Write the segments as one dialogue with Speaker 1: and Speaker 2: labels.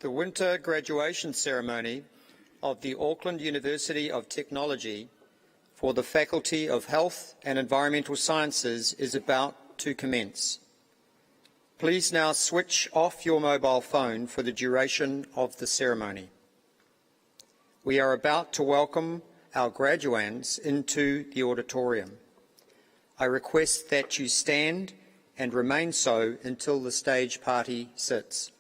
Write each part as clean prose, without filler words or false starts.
Speaker 1: The winter graduation ceremony of the Auckland University of Technology for the Faculty of Health and Environmental Sciences is about to commence. Please now switch off your mobile phone for the duration of the ceremony. We are about to welcome our graduands into the auditorium. I request that you stand and remain so until the stage party sits.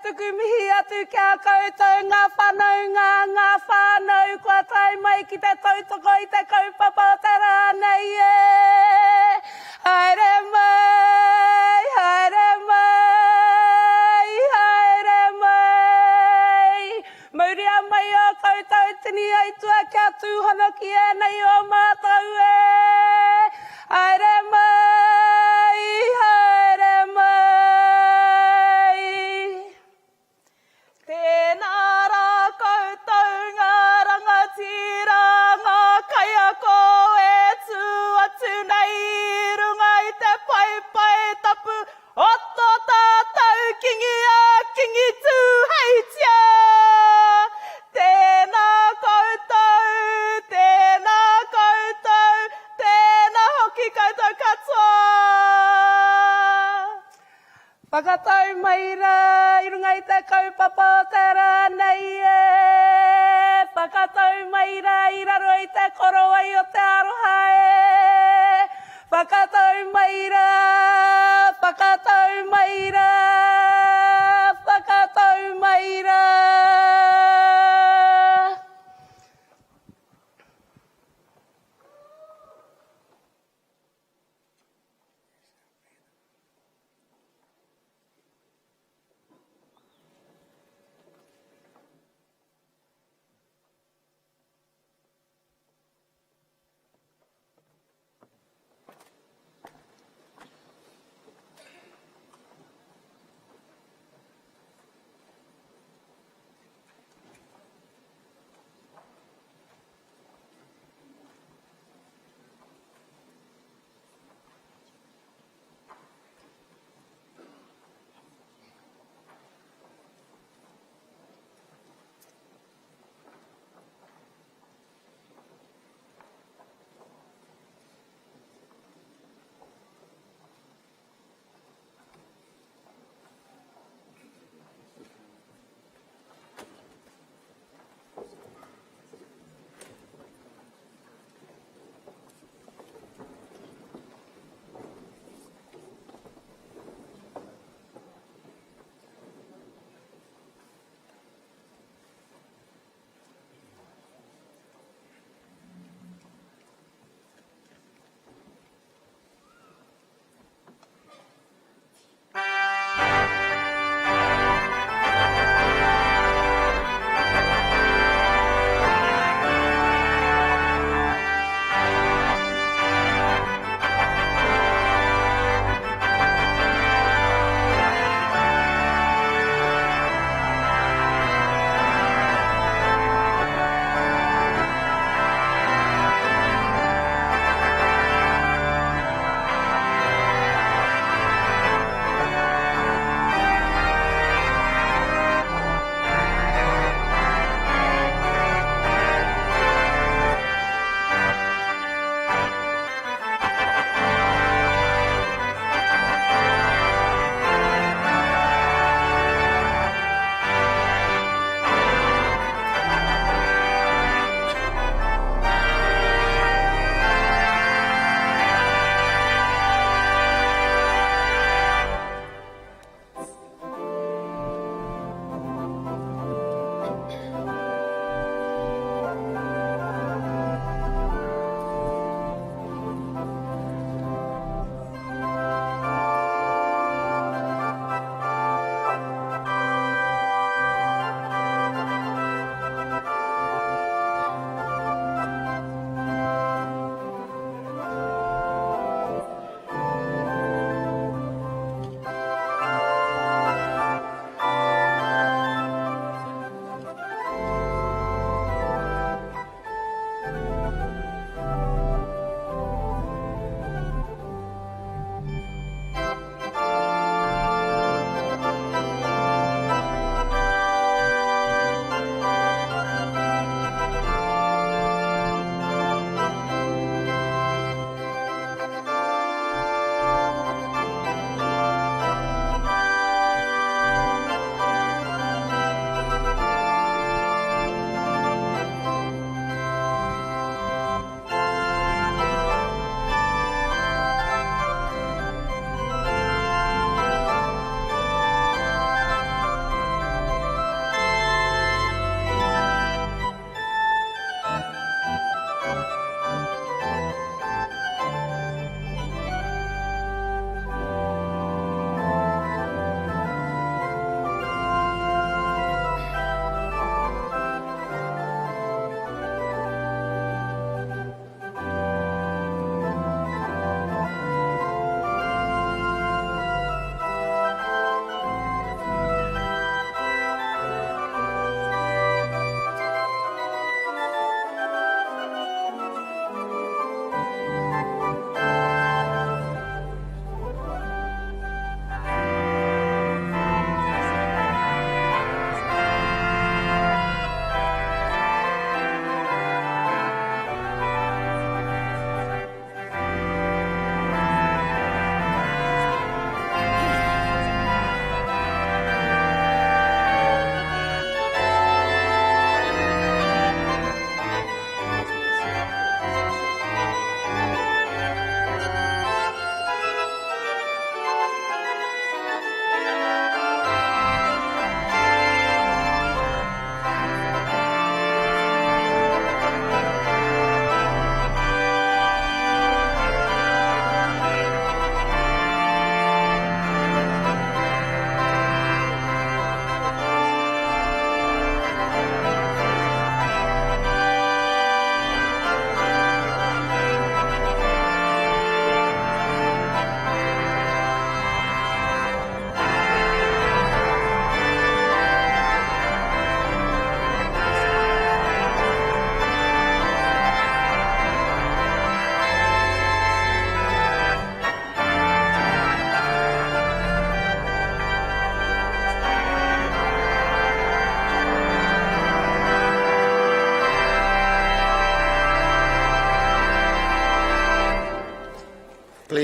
Speaker 2: tuku mihi atu kia koutou ngā whānau, kua tai mai ki te tautoko i te kaupapa o te rānei e. Haere mai, haere mai, haere mai. Mauria mai o koutou tini aitua kia tūhono ki e nei o mātou e. Haere mai, haere mai. Tēnā rā koutou ngā rangatira, ngā kaia ko e tū atu nei runga i te pai tapu o tō tātou kingi a kingi tū heitia. Tēnā koutou, tēnā koutou, tēnā hoki koutou katoa. Whakatau maira i runga i te kaupapa o te rānei e. Whakatau maira i raro i te korowai o te aroha e. Whakatau maira, whakatau maira, whakatau maira.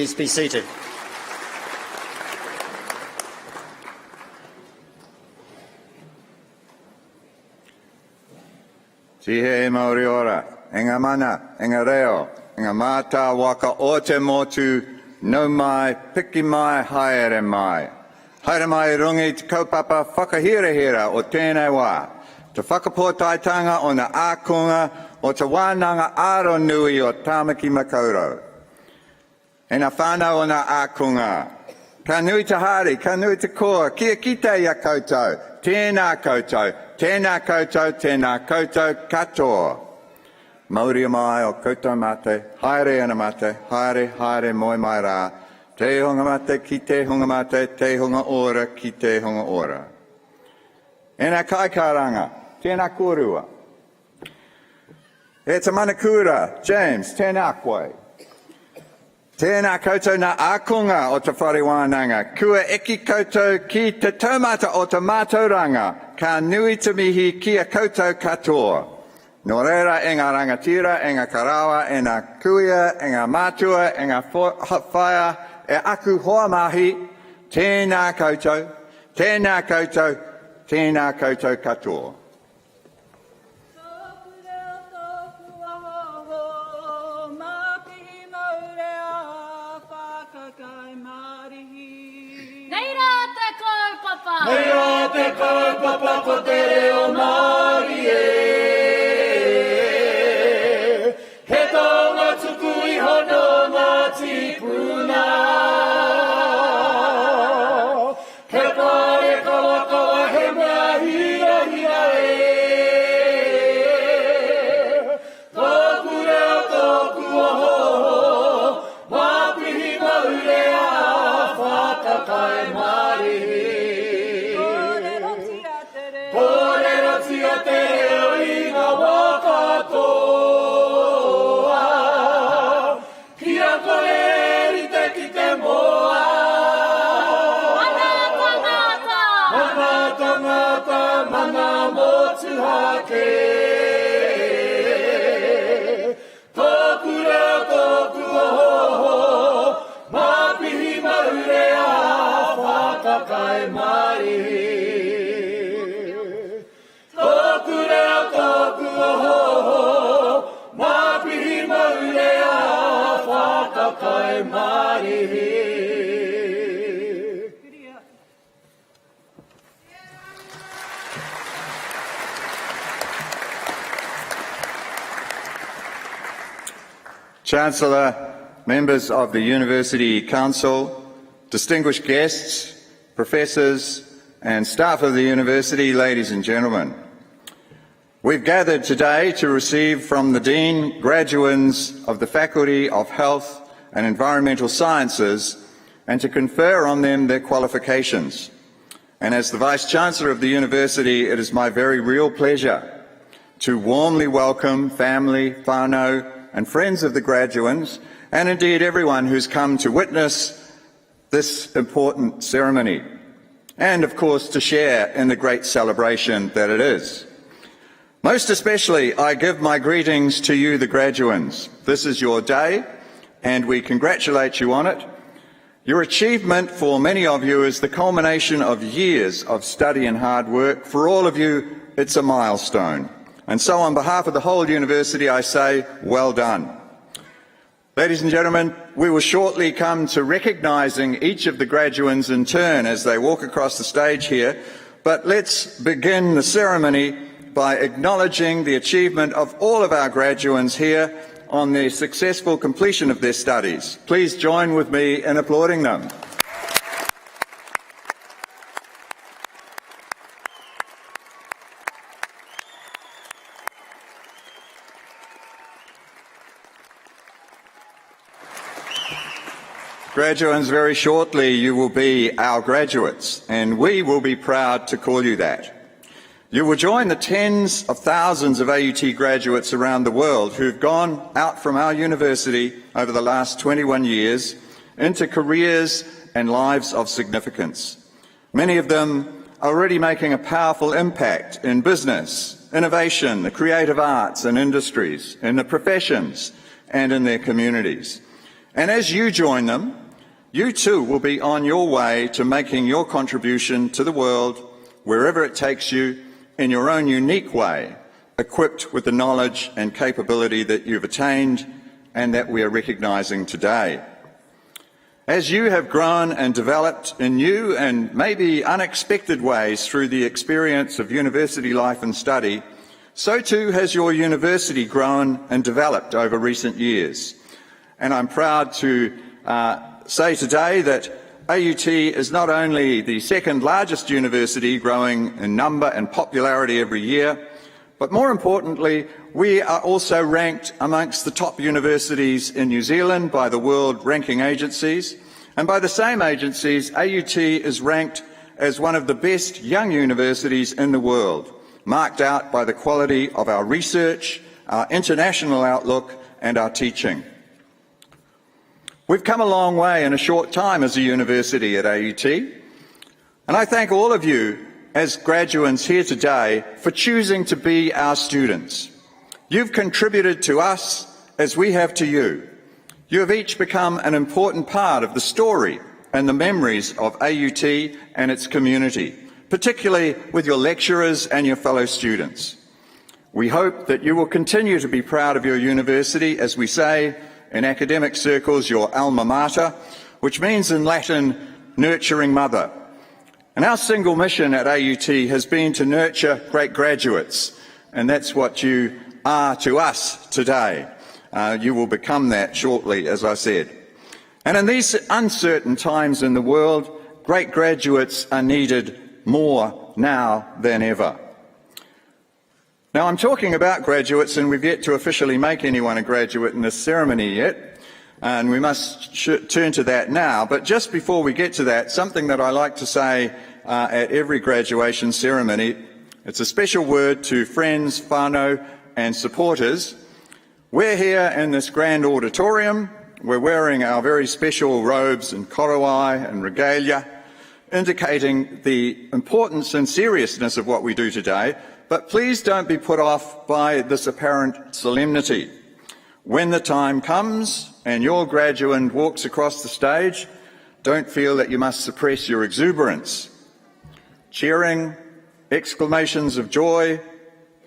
Speaker 1: please be seated.
Speaker 3: Tihe Maori ora, enga mana, enga reo, enga mata waka o te motu, no mai, piki mai, haere mai. Haere mai rungi te kaupapa whakahirahira o tēnei wā. Te whakapōtaitanga o na ākunga o te wānanga aro nui o Tāmaki Makaurau. E na whānau o na ākunga. Ka nui te hari, ka nui te koa, kia kite ia koutou, tēnā koutou, tēnā koutou, tēnā koutou katoa. Mauri mai o koutou mate, haere ana mate, haere, haere moi mai rā. Te honga mate ki te honga mate, te honga ora ki te honga ora. E nā kaikāranga, tēnā kōrua. E te manakura, James, tēnā koe. Tēnā koutou nā ākonga o te whare wānanga. Kua eki koutou ki te taumata o te mātauranga. Ka nui te mihi ki a koutou katoa. Nō reira e ngā rangatira, e ngā karawa, e ngā kuia, e ngā mātua, e ngā whaia, e aku hoa mahi. Tēnā koutou, tēnā koutou, tēnā koutou katoa.
Speaker 4: Nei rā te kaupapa ko te reo Māori e. He tonga tuku I hono ngā tipuna. He pare kawa kawa he mea hira hira e. Tōku reo tōku oho, māpihi maurea whakakai Māori. Tōku reo tōku oho, māpihi maurea whakakai Māori. Tōku reo tōku oho, māpihi maurea whakakai Māori.
Speaker 3: Chancellor, members of the University Council, distinguished guests, professors and staff of the University, ladies and gentlemen. We've gathered today to receive from the Dean graduates of the Faculty of Health and Environmental Sciences and to confer on them their qualifications. And as the Vice-Chancellor of the University, it is my very real pleasure to warmly welcome family, whānau and friends of the graduates, and indeed everyone who's come to witness this important ceremony, and of course to share in the great celebration that it is. Most especially, I give my greetings to you, the graduates. This is your day, and we congratulate you on it. Your achievement for many of you is the culmination of years of study and hard work. For all of you, it's a milestone. And so on behalf of the whole university, I say, well done. Ladies and gentlemen, we will shortly come to recognising each of the graduates in turn as they walk across the stage here, but let's begin the ceremony by acknowledging the achievement of all of our graduates here on the successful completion of their studies. Please join with me in applauding them. Graduates, very shortly you will be our graduates, and we will be proud to call you that. You will join the tens of thousands of AUT graduates around the world who've gone out from our university over the last 21 years into careers and lives of significance. Many of them are already making a powerful impact in business, innovation, the creative arts and industries, in the professions and in their communities. And as you join them, you too will be on your way to making your contribution to the world, wherever it takes you, in your own unique way, equipped with the knowledge and capability that you've attained and that we are recognising today. As you have grown and developed in new and maybe unexpected ways through the experience of university life and study, so too has your university grown and developed over recent years. And I'm proud to say today that AUT is not only the second largest university, growing in number and popularity every year, but more importantly, we are also ranked amongst the top universities in New Zealand by the world ranking agencies, and by the same agencies, AUT is ranked as one of the best young universities in the world, marked out by the quality of our research, our international outlook, and our teaching. We've come a long way in a short time as a university at AUT, and I thank all of you as graduates here today for choosing to be our students. You've contributed to us as we have to you. You have each become an important part of the story and the memories of AUT and its community, particularly with your lecturers and your fellow students. We hope that you will continue to be proud of your university, as we say in academic circles, your alma mater, which means in Latin, nurturing mother. And our single mission at AUT has been to nurture great graduates, and that's what you are to us today. You will become that shortly, as I said. And in these uncertain times in the world, great graduates are needed more now than ever. Now, I'm talking about graduates, and we've yet to officially make anyone a graduate in this ceremony yet, and we must turn to that now. But just before we get to that, something that I like to say at every graduation ceremony, it's a special word to friends, whānau, and supporters. We're here in this grand auditorium. We're wearing our very special robes and korowai and regalia, indicating the importance and seriousness of what we do today. But please don't be put off by this apparent solemnity. When the time comes and your graduand walks across the stage, don't feel that you must suppress your exuberance. Cheering, exclamations of joy,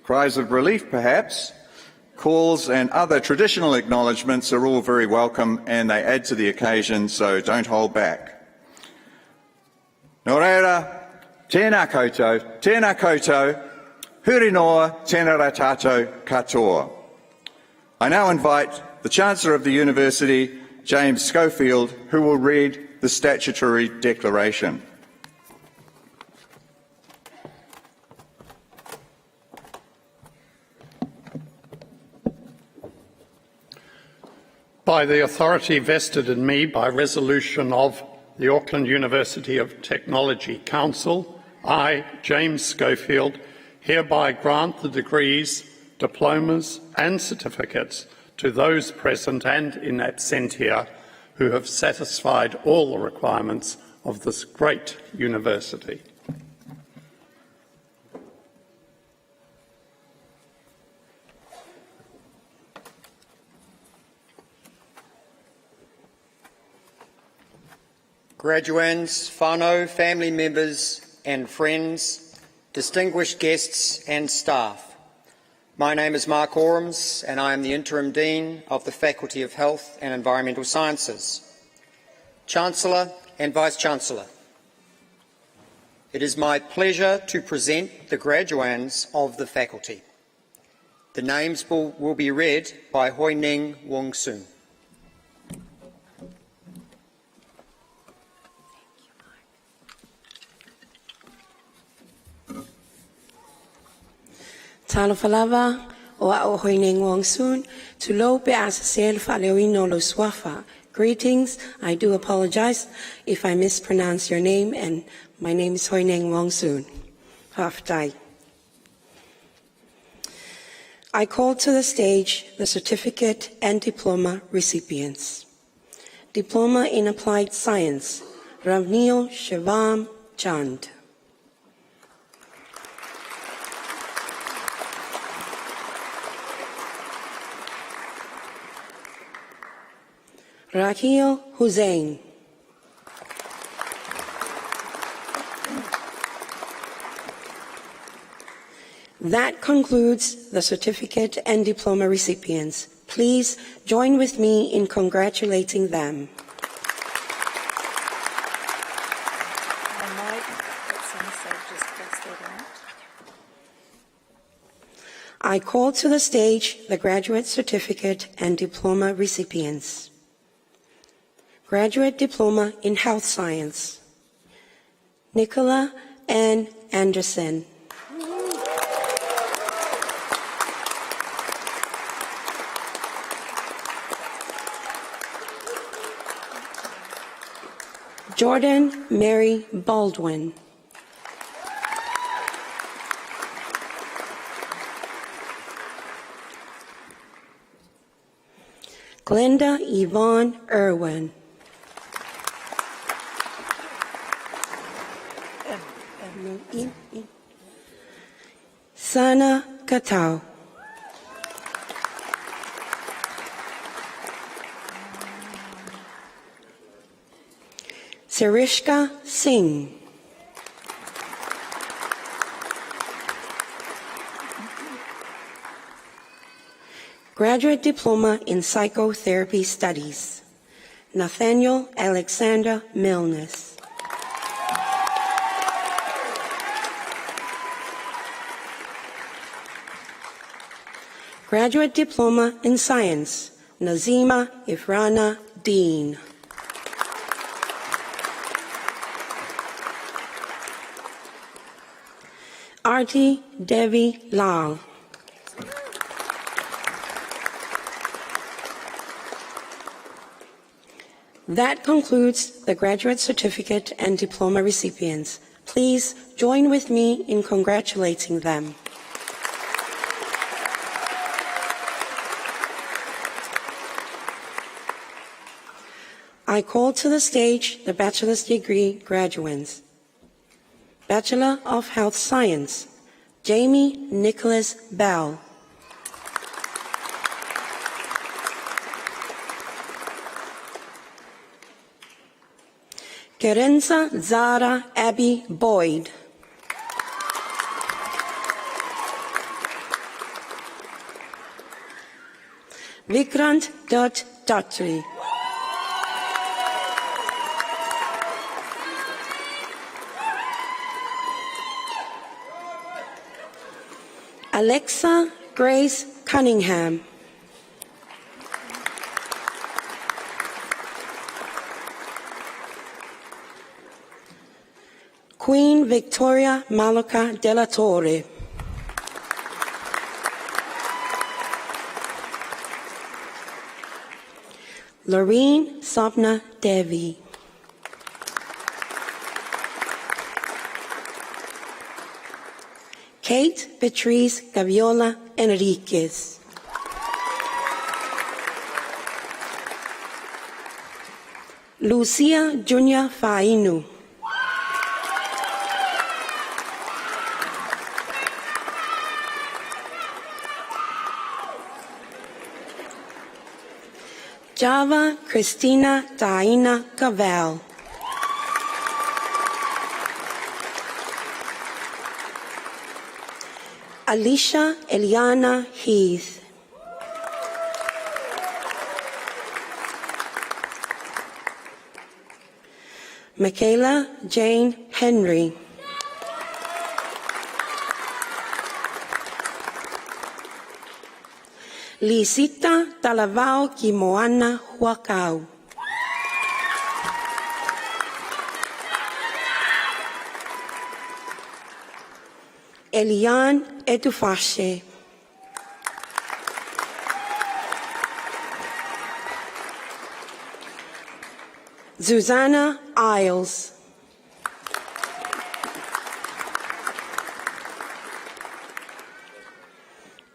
Speaker 3: cries of relief perhaps, calls and other traditional acknowledgements are all very welcome, and they add to the occasion, so don't hold back. Nō reira, tēnā koutou, huri noa, tēnā rā tātou katoa. I now invite the Chancellor of the University, James Schofield, who will read the statutory declaration.
Speaker 5: By the authority vested in me by resolution of the Auckland University of Technology Council, I, James Schofield, hereby grant the degrees, diplomas and certificates to those present and in absentia who have satisfied all the requirements of this great university.
Speaker 1: Graduands, whānau, family members and friends, distinguished guests and staff. My name is Mark Orams and I am the Interim Dean of the Faculty of Health and Environmental Sciences. Chancellor and Vice-Chancellor, it is my pleasure to present the graduands of the faculty. The names will be read by Hoineng Wongsoon.
Speaker 6: Talofalava o A'o Hoineng Wongsoon, to lo pe asasel faleoino lo swafa. Greetings, I do apologize if I mispronounce your name, and my name is Hoineng Wongsoon. Haftai. I call to the stage the certificate and diploma recipients. Diploma in Applied Science, Ravnil Shivam Chand. Raheel Hussein. That concludes the certificate and diploma recipients. Please join with me in congratulating them. I call to the stage the graduate certificate and diploma recipients. Graduate Diploma in Health Science, Nicola Ann Anderson. Jordan Mary Baldwin. Glenda Yvonne Irwin. Sana Katau. Sarishka Singh. Graduate Diploma in Psychotherapy Studies, Nathaniel Alexander Milnes. Graduate Diploma in Science, Nazima Ifrana Dean. Arti Devi Lal. That concludes the graduate certificate and diploma recipients. Please join with me in congratulating them. I call to the stage the bachelor's degree graduates. Bachelor of Health Science, Jamie Nicholas Bell. Kerenza Zara Abby Boyd. Vikrant Dutt Dattry. Alexa Grace Cunningham. Queen Victoria Maloka Della Torre. Loreen Sapna Devi. Kate Beatrice Gaviola Enriquez. Lucia Junior Fainu. Java Christina Diana Cavell. Alicia Eliana Heath. Michaela Jane Henry. Lisita Talavao Kimoana Huacao. Eliane Etufashe. Susanna Isles.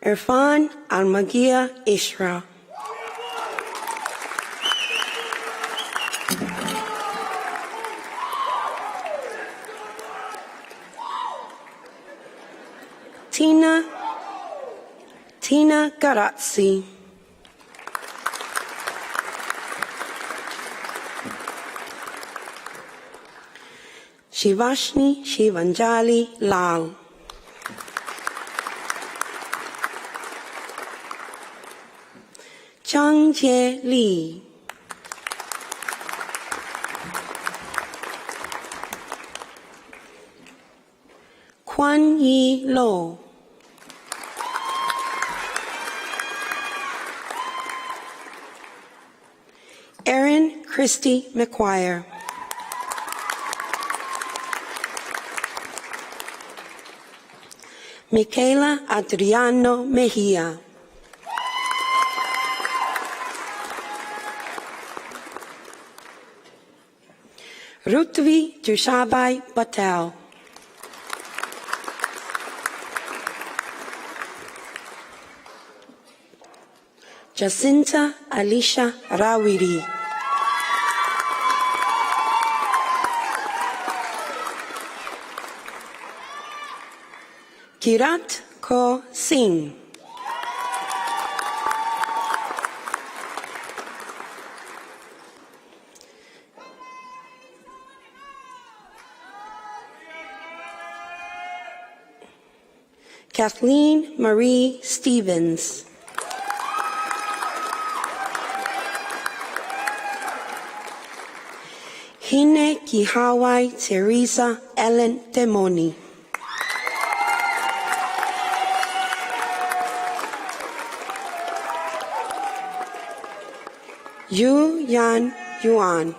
Speaker 6: Irfan Almagia Ishra. Tina Garazzi. Shivashni Shivanjali Lal. Zhang Jie Li. Quan Yi Lo. Erin Christy McGuire. Michaela Adriano Mejia. Rutvi Jushabai Patel. Jacinta Alicia Rawiri. Kirat Kaur Singh. Kathleen Marie Stevens. Hine Kihawai Teresa Ellen Temoni. Yu Yan Yuan.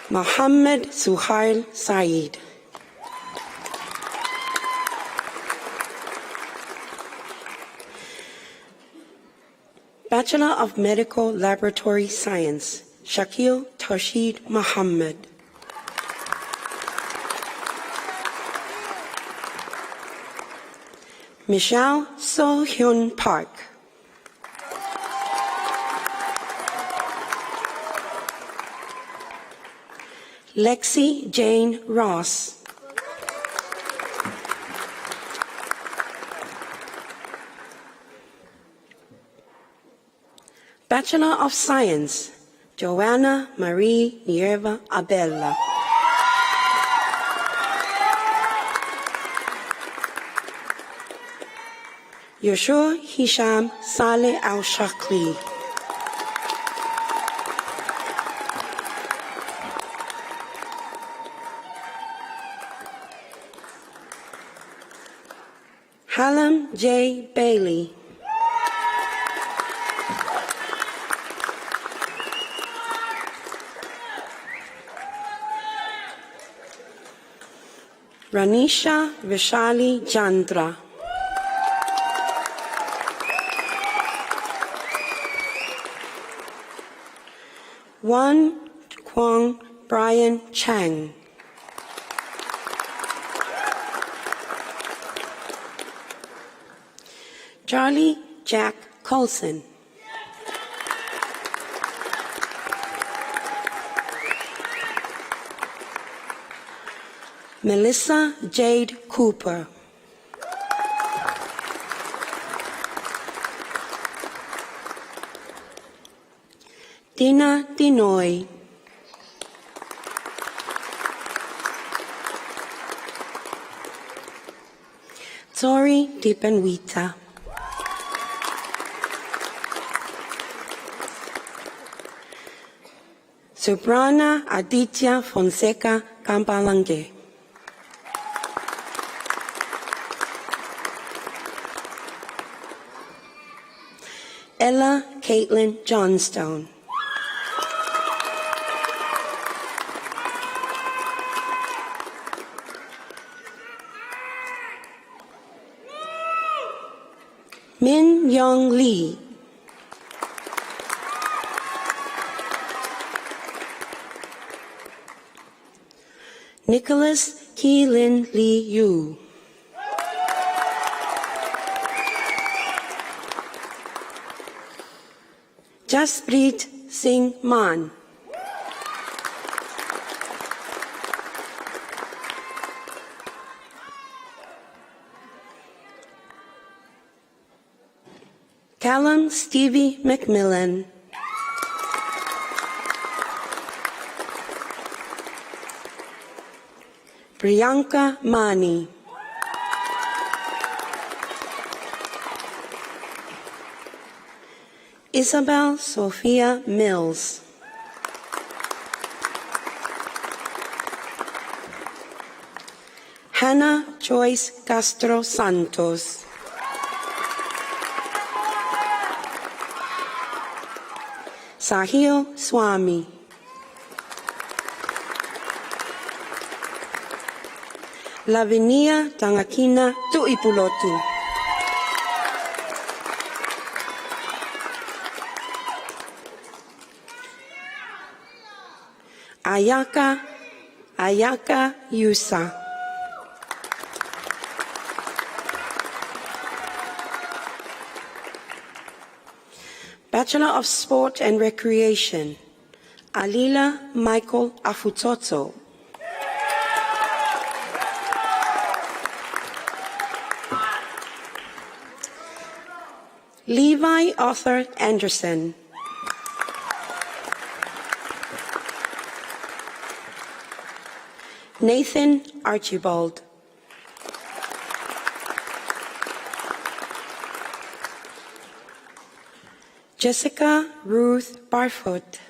Speaker 6: Mohammed Suhail Saeed. Bachelor of Medical Laboratory Science, Shakil Tashid Muhammad. Michelle So Hyun Park. Lexi Jane Ross. Bachelor of Science, Joanna Marie Nierva Abella. Yoshua Hisham Saleh Al-Shakli. Hallam J. Bailey. Ranisha Vishali Chandra. Wan Kwang Brian Chang. Charlie Jack Colson. Melissa Jade Cooper. Dina Dinoy. Tori Dipenwita. Subrana Aditya Fonseca Kampalange. Ella Caitlin Johnstone. Min Young Lee. Nicholas Keelan Lee Yu. Jaspreet Singh Man. Callum Stevie McMillan. Priyanka Mani. Isabel Sophia Mills. Hannah Joyce Castro Santos. Sahil Swami. Lavinia Tangakina Tuipulotu. Ayaka Yusa. Bachelor of Sport and Recreation, Alila Michael Afutoto. Levi Arthur Anderson. Nathan Archibald. Jessica Ruth Barfoot.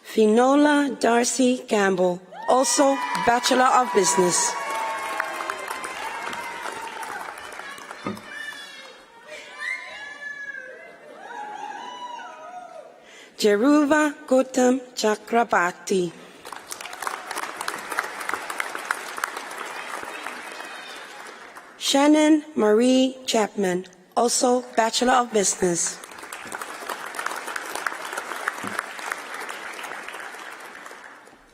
Speaker 6: Finola Darcy Campbell, also Bachelor of Business. Jeruva Gautam Chakrabarti. Shannon Marie Chapman, also Bachelor of Business.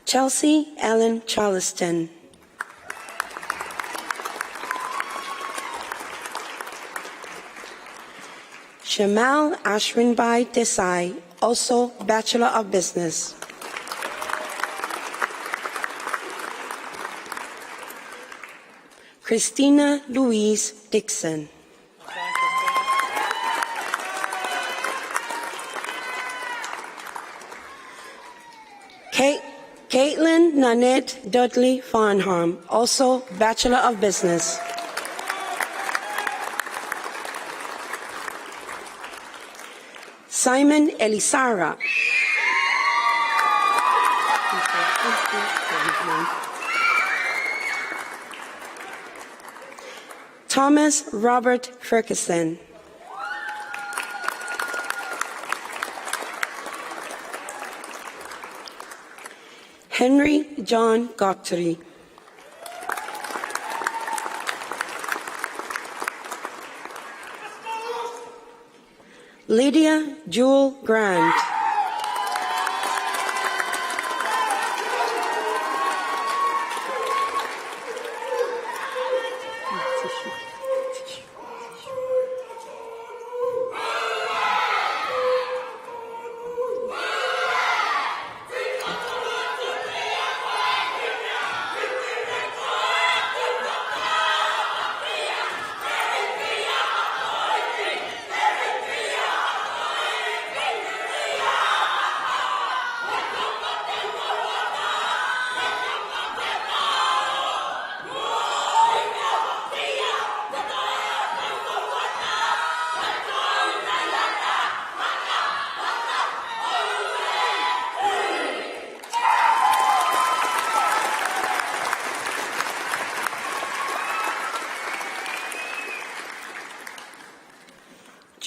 Speaker 6: Chelsea Ellen Charleston. Shamal Ashwinbai Desai, also Bachelor of Business. Christina Louise Dixon. Caitlin Nanette Dudley Farnham, also Bachelor of Business. Simon Elisara. Thomas Robert Ferguson. Henry John Guthrie. Lydia Jewel Grant.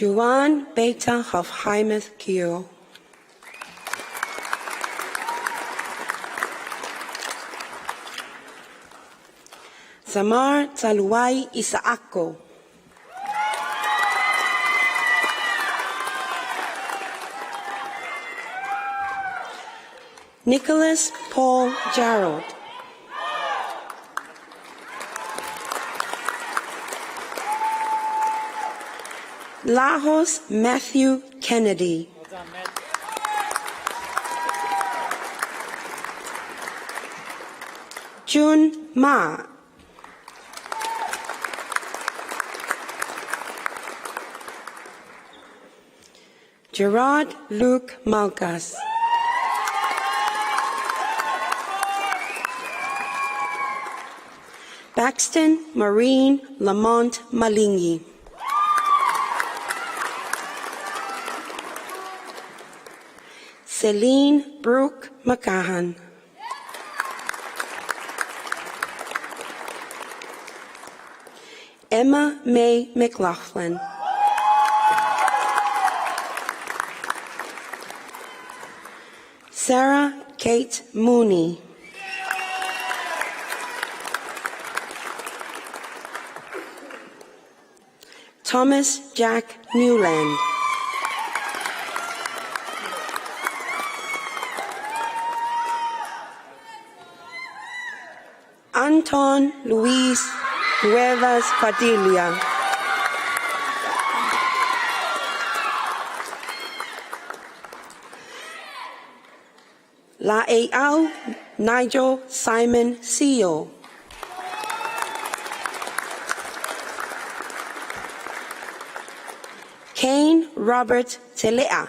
Speaker 6: Juan Beta of Hymeth Kio. Tamar Taluai Isaako. Nicholas Paul Jarrell. Lajos Matthew Kennedy. Jun Ma. Gerard Luke Malkas. Baxton Maureen Lamont Malingi. Celine Brooke McCahan. Emma May McLaughlin. Sarah Kate Mooney. Thomas Jack Newland. Anton Luis Cuevas Padilla. Laeau Nigel Simon Seo. Kane Robert Telea.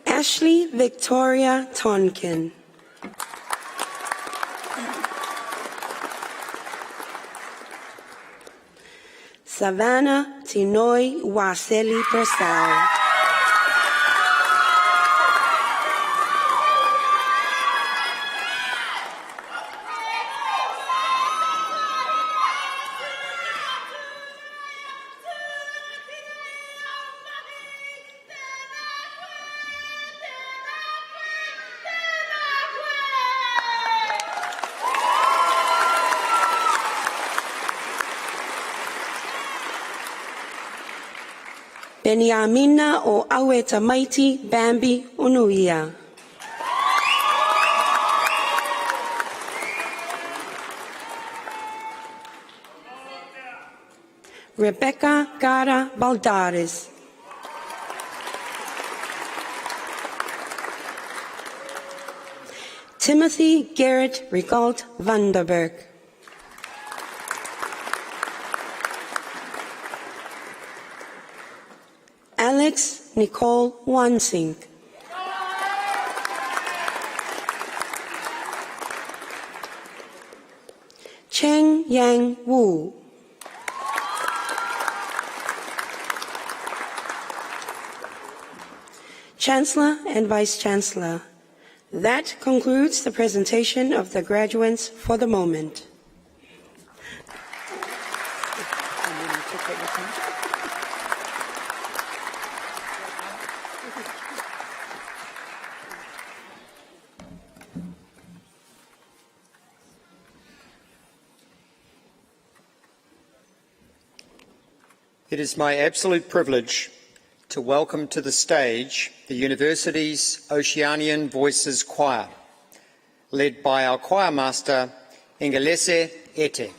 Speaker 6: Ashley Victoria Tonkin. Savannah Tinoi Waseli Presal. Beniamina o Aotea Maiti Bambi Unuia. Rebecca Gara Baldares. Timothy Garrett Rigault Vanderberg. Alex Nicole Wansink. Cheng Yang Wu. Chancellor and Vice Chancellor, that concludes the presentation of the graduates for the moment.
Speaker 1: It is my absolute privilege to welcome to the stage the University's Oceanian Voices Choir, led by our choir master, Ingelese Ete.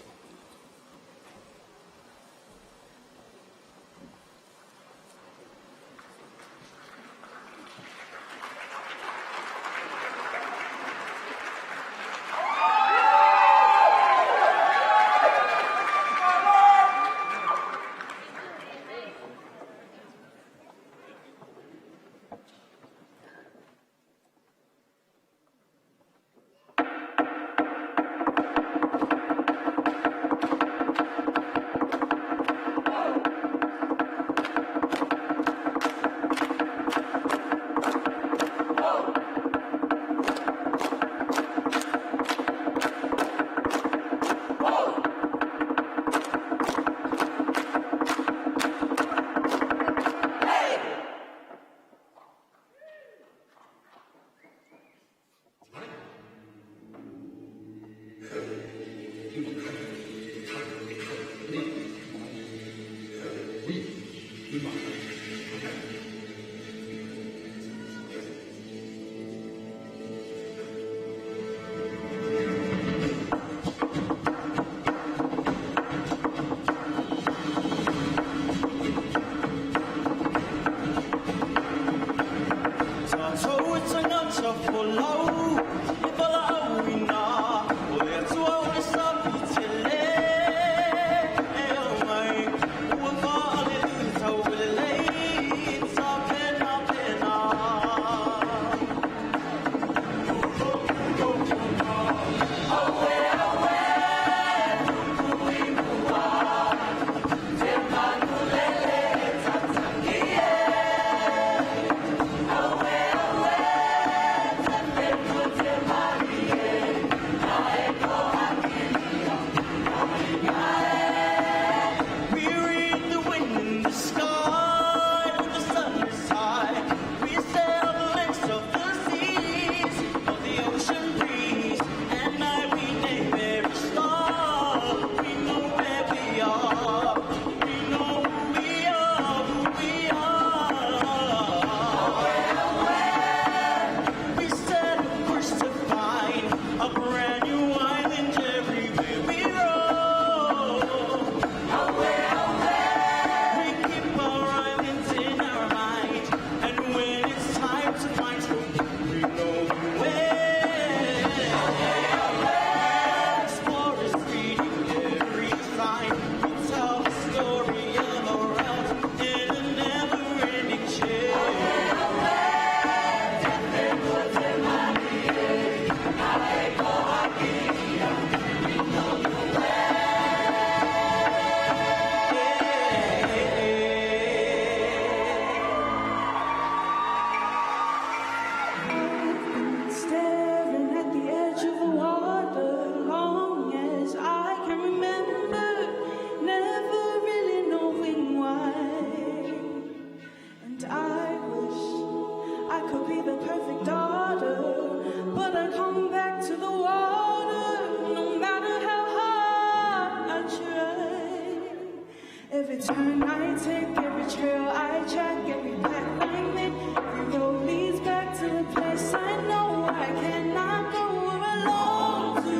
Speaker 7: Every turn I take, every trail I track, every path I make, every road leads back to the place I know I cannot go where I long to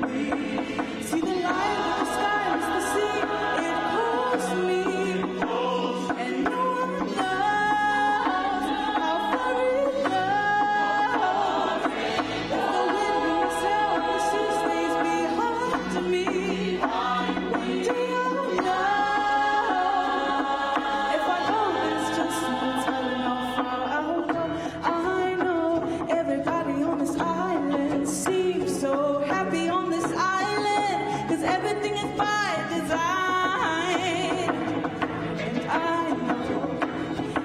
Speaker 7: be. See the light of the sky, it's the sea, it pulls me, and no one knows how far it goes. If the wind in my sail, the sea stays behind me. One day I'll know. Everything is by design, and I know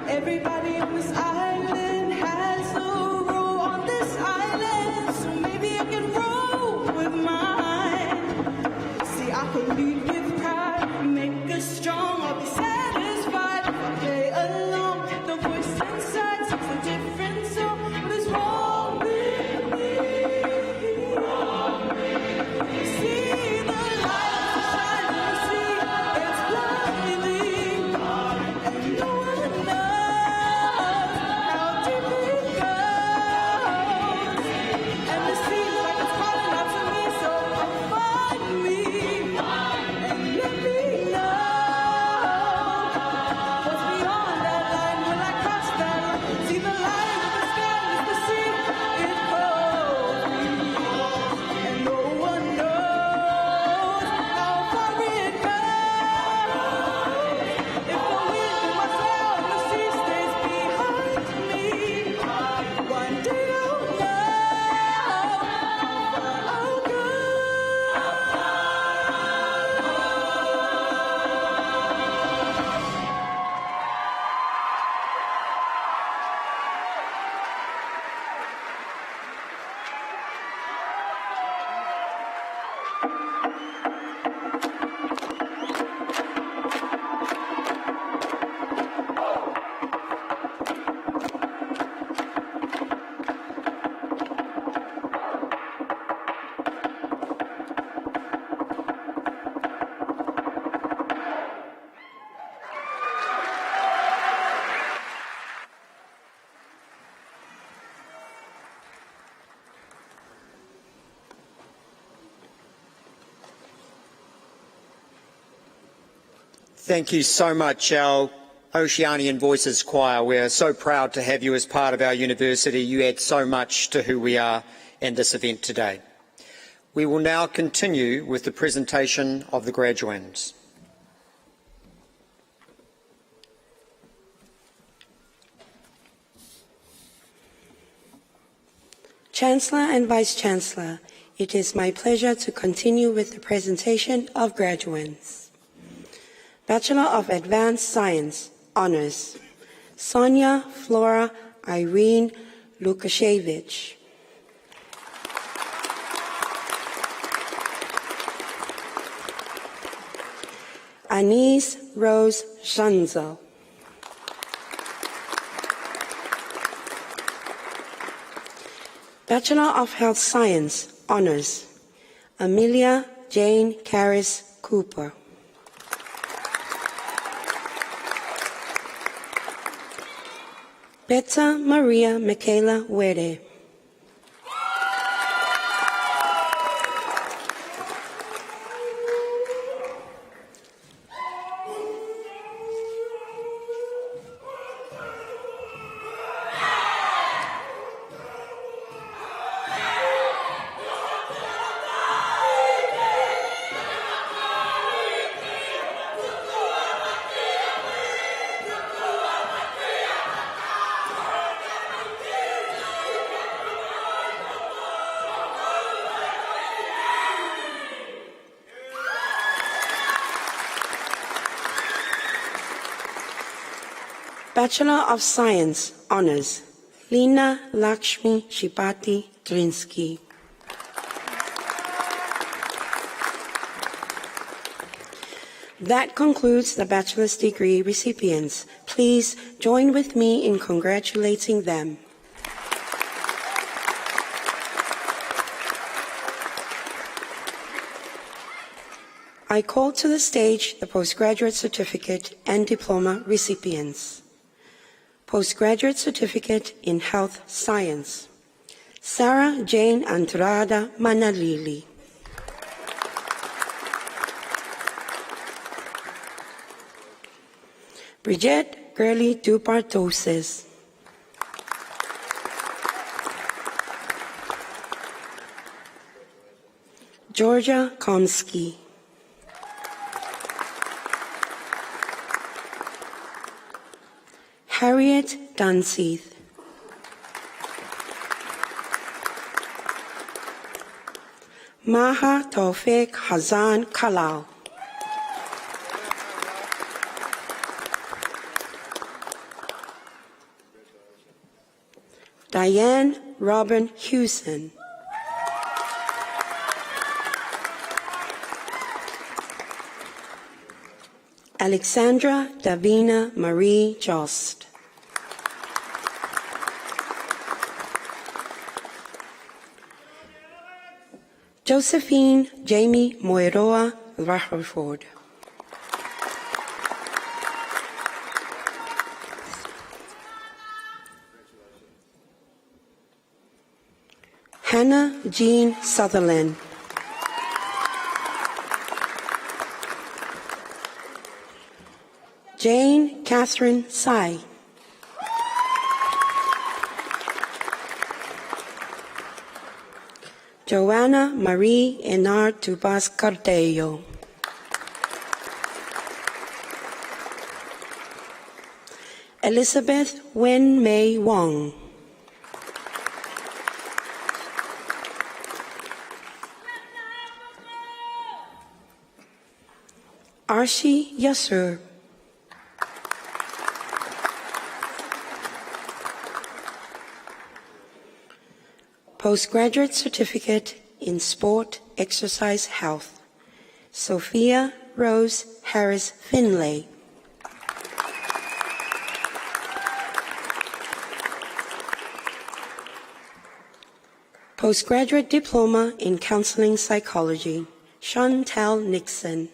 Speaker 7: everybody on this island has a role on this island, so maybe I can roll with mine. See, I could lead with pride, make us strong, I'll be satisfied if I play along. The voice inside sings a different song, but it's wrong with me. See the
Speaker 1: Thank you so much. Our Oceanian Voices Choir, we're so proud to have you as part of our university. You add so much to who we are and this event today. We will now continue with the presentation of the graduands.
Speaker 6: Chancellor and Vice-Chancellor, it is my pleasure to continue with the presentation of graduands. Bachelor of Advanced Science, Honours, Sonia Flora Irene Lukashevich. Anise Rose Schanzel. Bachelor of Health Science, Honours, Amelia Jane Caris Cooper. Beta Maria Michaela Wede. Bachelor of Science, Honours, Lina Lakshmi Shipati Drinsky. That concludes the bachelor's degree recipients. Please join with me in congratulating them. I call to the stage the postgraduate certificate and diploma recipients. Postgraduate Certificate in Health Science, Sarah Jane Andrada Manalili. Bridget Gurley Dupartoses. Georgia Komsky. Harriet Dunseith. Maha Tawfiq Hazan Kalal. Diane Robin Hewson. Alexandra Davina Marie Jost. Josephine Jamie Moiroa Rutherford. Hannah Jean Sutherland. Jane Catherine Tsai. Joanna Marie Enar Tubas Cardello. Elizabeth Wen Mei Wong. Arshi Yasur. Postgraduate Certificate in Sport Exercise Health, Sophia Rose Harris Finlay. Postgraduate Diploma in Counseling Psychology, Chantel Nixon.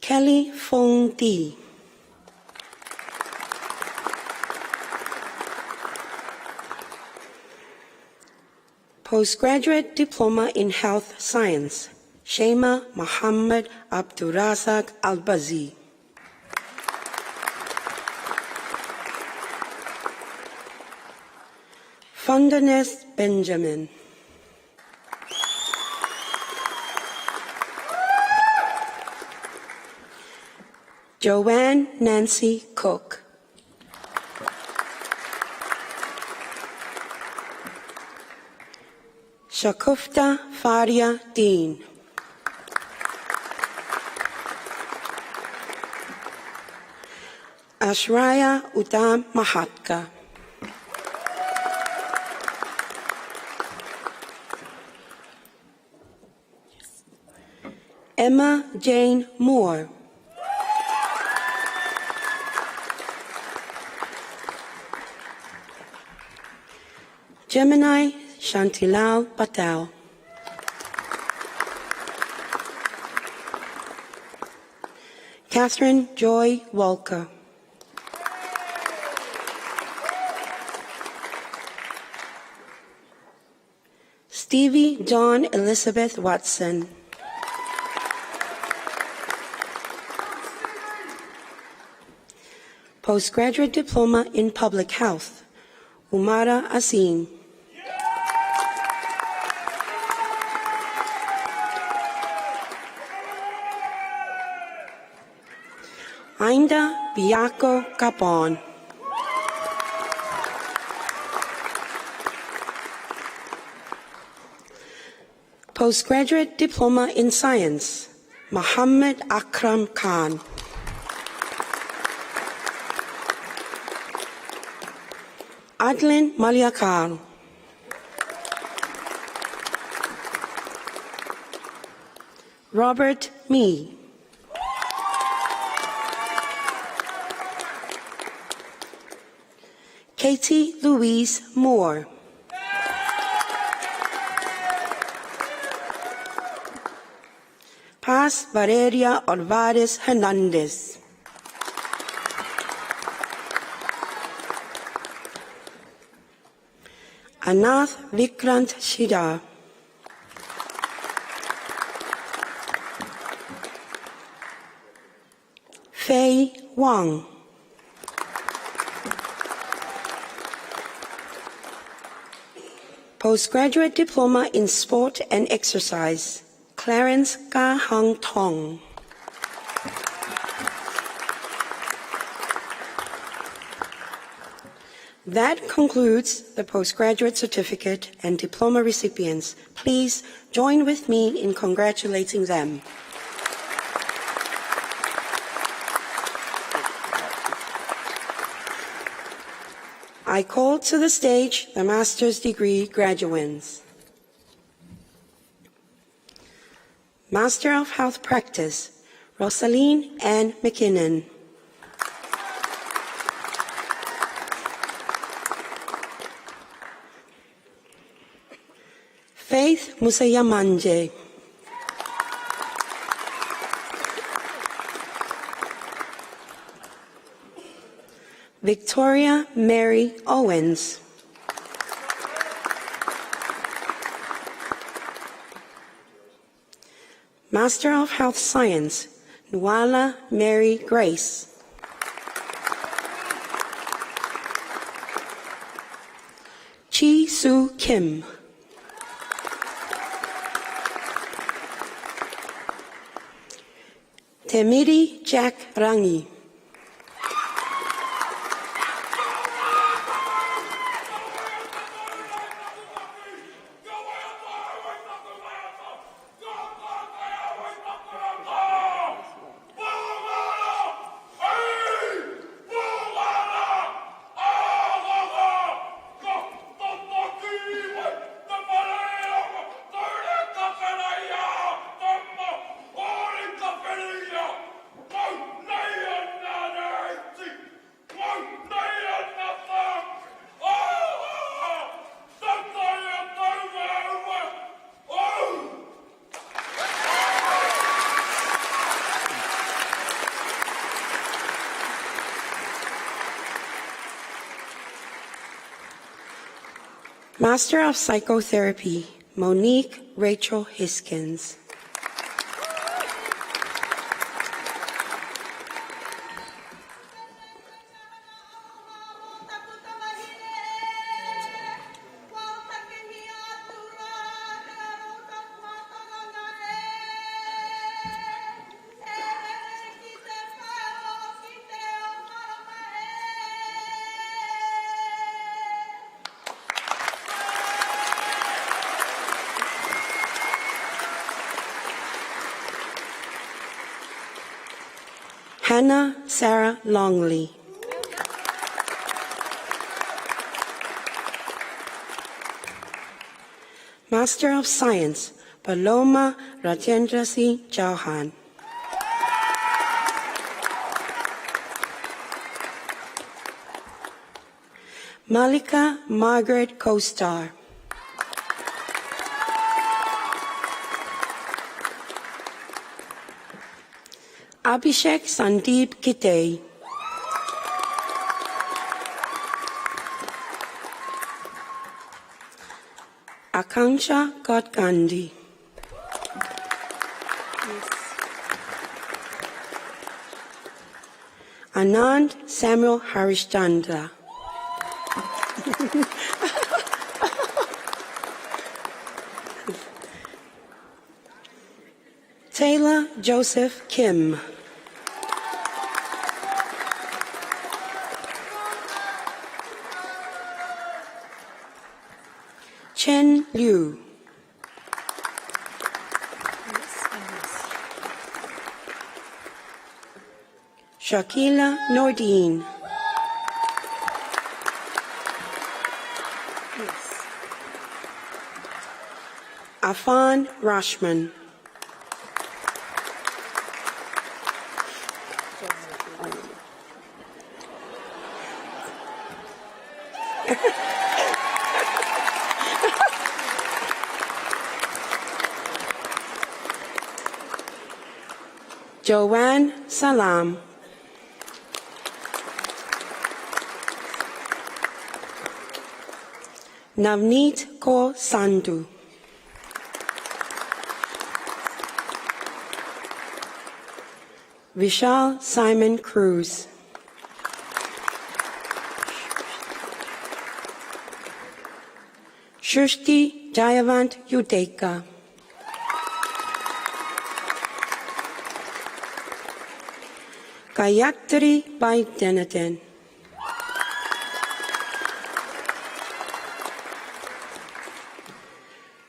Speaker 6: Kelly Fong Di. Postgraduate Diploma in Health Science, Shema Muhammad Abdurazak Albazi. Fondanes Benjamin. Joanne Nancy Cook. Shakufta Faria Dean. Ashraya Udam Mahatka. Emma Jane Moore. Gemini Shantilal Patel. Catherine Joy Walker. Stevie John Elizabeth Watson. Postgraduate Diploma in Public Health, Umara Asim. Ainda Biako Capon. Postgraduate Diploma in Science, Muhammad Akram Khan. Adlin Maliakal. Robert Mee. Katie Louise Moore. Paz Valeria Alvarez Hernandez. Anath Vikrant Shida. Fei Wang. Postgraduate Diploma in Sport and Exercise, Clarence Ka Hang Tong. That concludes the postgraduate certificate and diploma recipients. Please join with me in congratulating them. I call to the stage the master's degree graduates. Master of Health Practice, Rosaline Ann McKinnon. Faith Musayamanje. Victoria Mary Owens. Master of Health Science, Nuala Mary Grace. Chi Soo Kim. Temiri Jack Rangi. Master of Psychotherapy, Monique Rachel Hiskins. Anna Sarah Longley. Master of Science, Paloma Rajendrasi Chauhan. Malika Margaret Kostar. Abhishek Sandeep Kitay. Akanksha Gandhi. Anand Samuel Harishchandra. Taylor Joseph Kim. Chen Liu. Shakila Nordine. Afan Rashman. Joanne Salam. Navneet Kaur Sandhu. Vishal Simon Cruz. Shushti Jayavant Udeka. Gayatri Baidenatan.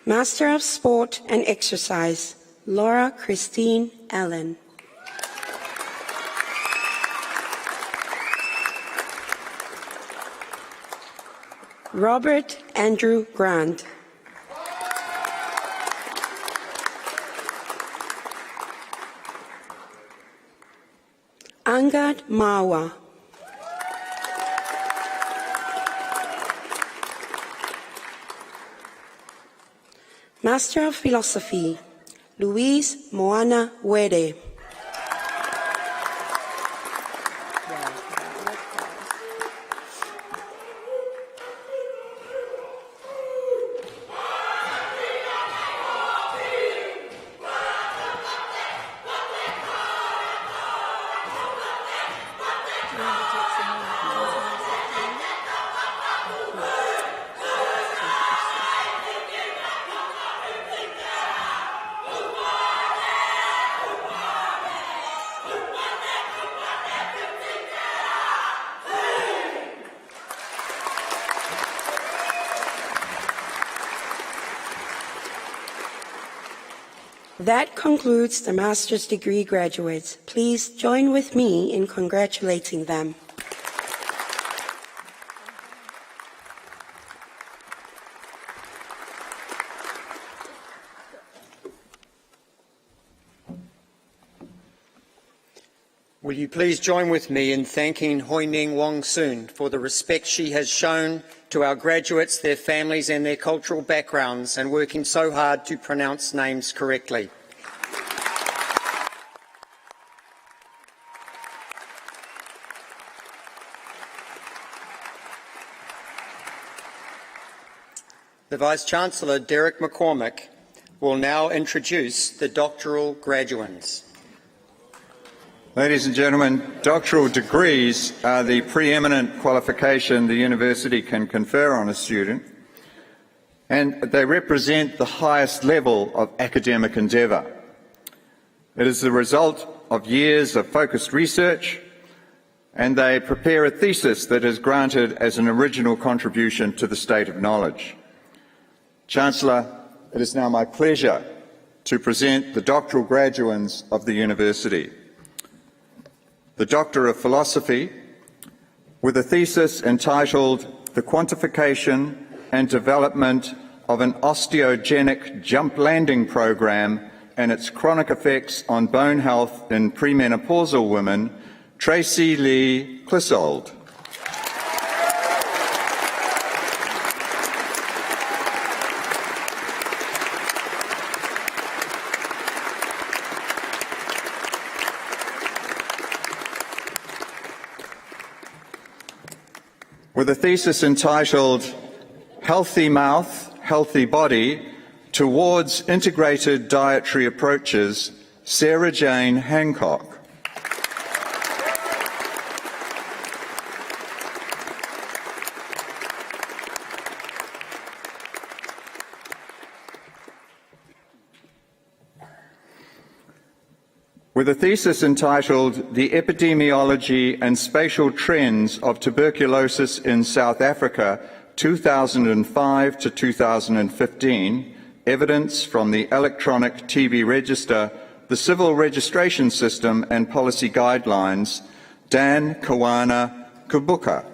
Speaker 6: Master of Sport and Exercise, Laura Christine Allen. Robert Andrew Grant. Angad Mawa. Master of Philosophy, Luis Moana Wede. That concludes the master's degree graduates. Please join with me in congratulating them.
Speaker 1: Will you please join with me in thanking Hoining Wong Soon for the respect she has shown to our graduates, their families and their cultural backgrounds, and working so hard to pronounce names correctly. The Vice-Chancellor, Derek McCormick, will now introduce the doctoral graduands.
Speaker 3: Ladies and gentlemen, doctoral degrees are the preeminent qualification the university can confer on a student, and they represent the highest level of academic endeavour. It is the result of years of focused research, and they prepare a thesis that is granted as an original contribution to the state of knowledge. Chancellor, it is now my pleasure to present the doctoral graduands of the university. the Doctor of Philosophy, with a thesis entitled The Quantification and Development of an Osteogenic Jump Landing Program and its Chronic Effects on Bone Health in Premenopausal Women, Tracy Lee Clissold. With a thesis entitled Healthy Mouth, Healthy Body Towards Integrated Dietary Approaches, Sarah Jane Hancock. With a thesis entitled The Epidemiology and Spatial Trends of Tuberculosis in South Africa, 2005 to 2015, Evidence from the Electronic TB Register, the Civil Registration System and Policy Guidelines, Dan Kawana Kubuka.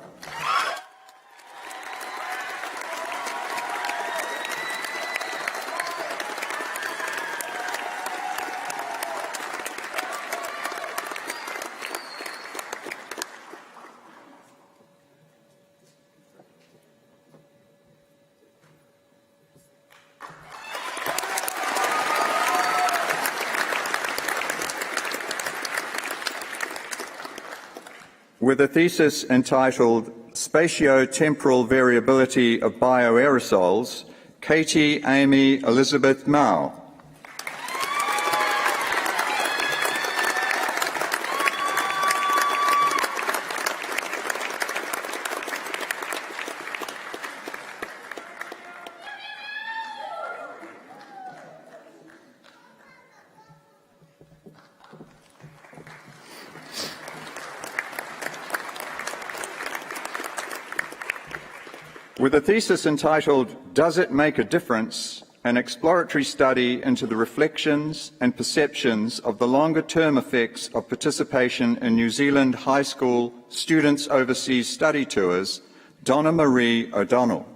Speaker 3: With a thesis entitled Spatio-Temporal Variability of Bioaerosols, Katie Amy Elizabeth Mao. With a thesis entitled Does It Make a Difference? An exploratory study into the reflections and perceptions of the longer-term effects of participation in New Zealand high school students' overseas study tours, Donna Marie O'Donnell.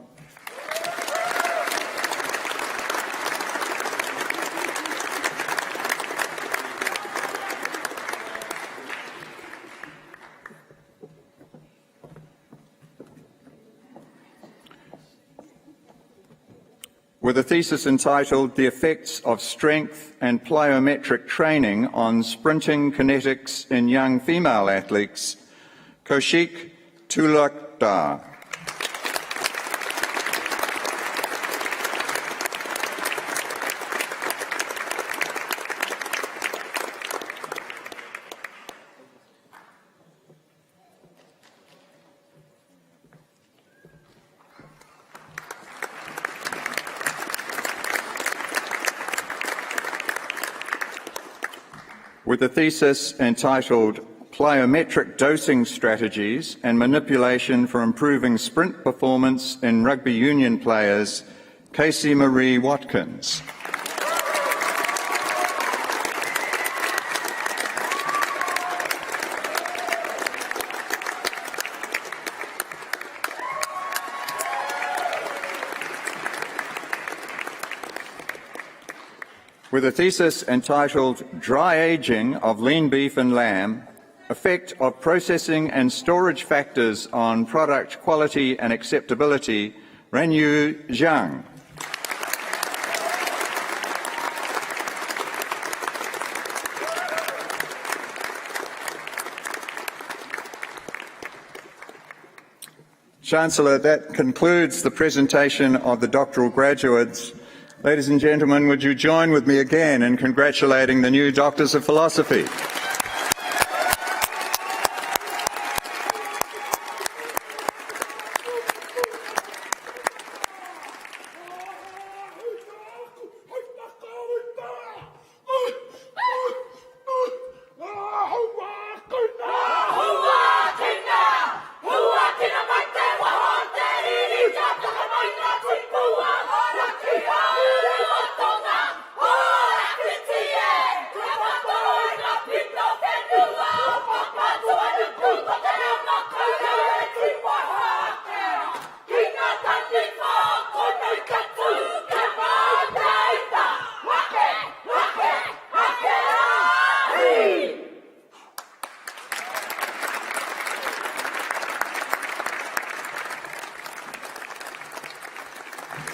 Speaker 3: With a thesis entitled The Effects of Strength and Plyometric Training on Sprinting Kinetics in Young Female Athletes, Kaushik Tulakdar. With a thesis entitled Plyometric Dosing Strategies and Manipulation for Improving Sprint Performance in Rugby Union Players, Casey Marie Watkins. With a thesis entitled Dry Aging of Lean Beef and Lamb, Effect of Processing and Storage Factors on Product Quality and Acceptability, Renyu Zhang. Chancellor, that concludes the presentation of the doctoral graduates. Ladies and gentlemen, would you join with me again in congratulating the new Doctors of Philosophy?
Speaker 4: Pick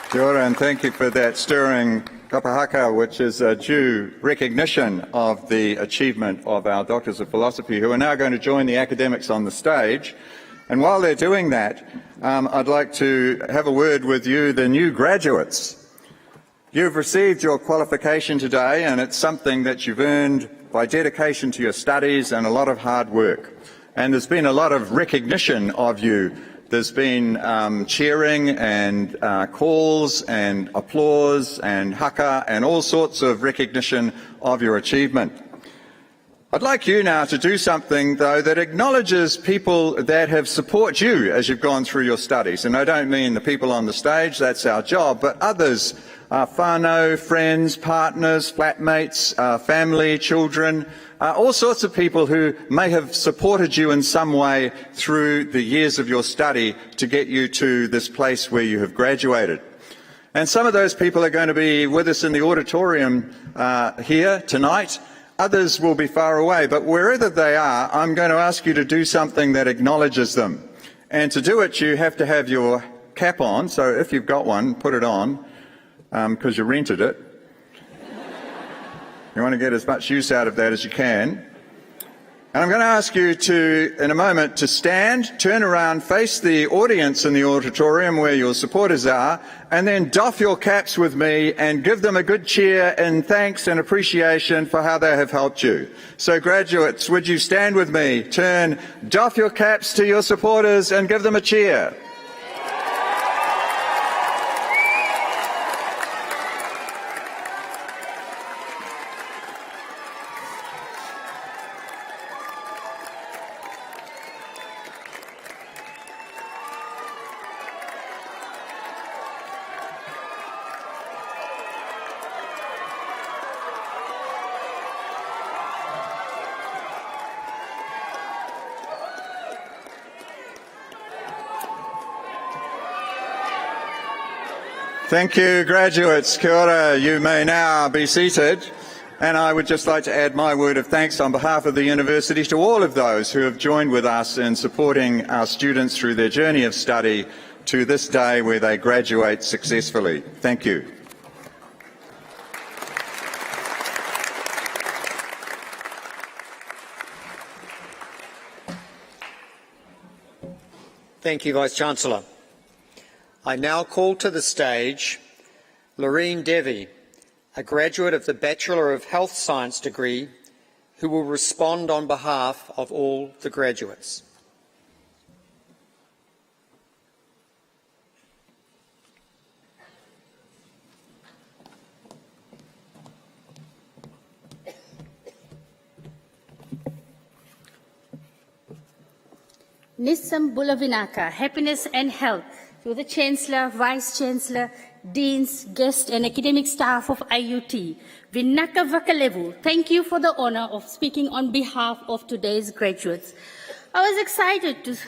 Speaker 3: Kia ora, and thank you for that stirring kapahaka, which is a due recognition of the achievement of our Doctors of Philosophy, who are now going to join the academics on the stage. And while they're doing that, I'd like to have a word with you, the new graduates. You've received your qualification today, and it's something that you've earned by dedication to your studies and a lot of hard work. And there's been a lot of recognition of you. There's been cheering and calls and applause and haka and all sorts of recognition of your achievement. I'd like you now to do something, though, that acknowledges people that have supported you as you've gone through your studies. And I don't mean the people on the stage, that's our job, but others, whānau, friends, partners, flatmates, family, children, all sorts of people who may have supported you in some way through the years of your study to get you to this place where you have graduated. And some of those people are going to be with us in the auditorium here tonight. Others will be far away, but wherever they are, I'm going to ask you to do something that acknowledges them. And to do it, you have to have your cap on, so if you've got one, put it on, because you rented it. You want to get as much use out of that as you can. And I'm going to ask you to, in a moment, to stand, turn around, face the audience in the auditorium where your supporters are, and then doff your caps with me and give them a good cheer in thanks and appreciation for how they have helped you. So graduates, would you stand with me, turn, doff your caps to your supporters and give them a cheer. Thank you, graduates. Kia ora. You may now be seated. And I would just like to add my word of thanks on behalf of the university to all of those who have joined with us in supporting our students through their journey of study to this day where they graduate successfully. Thank you.
Speaker 1: Thank you, Vice-Chancellor. I now call to the stage Loreen Devi, a graduate of the Bachelor of Health Science degree, who will respond on behalf of all the graduates.
Speaker 8: Nisam Bulavinaka, happiness and health to the Chancellor, Vice-Chancellor, Deans, guests and academic staff of AUT. Vinaka Vakalevu, thank you for the honor of speaking on behalf of today's graduates. I was excited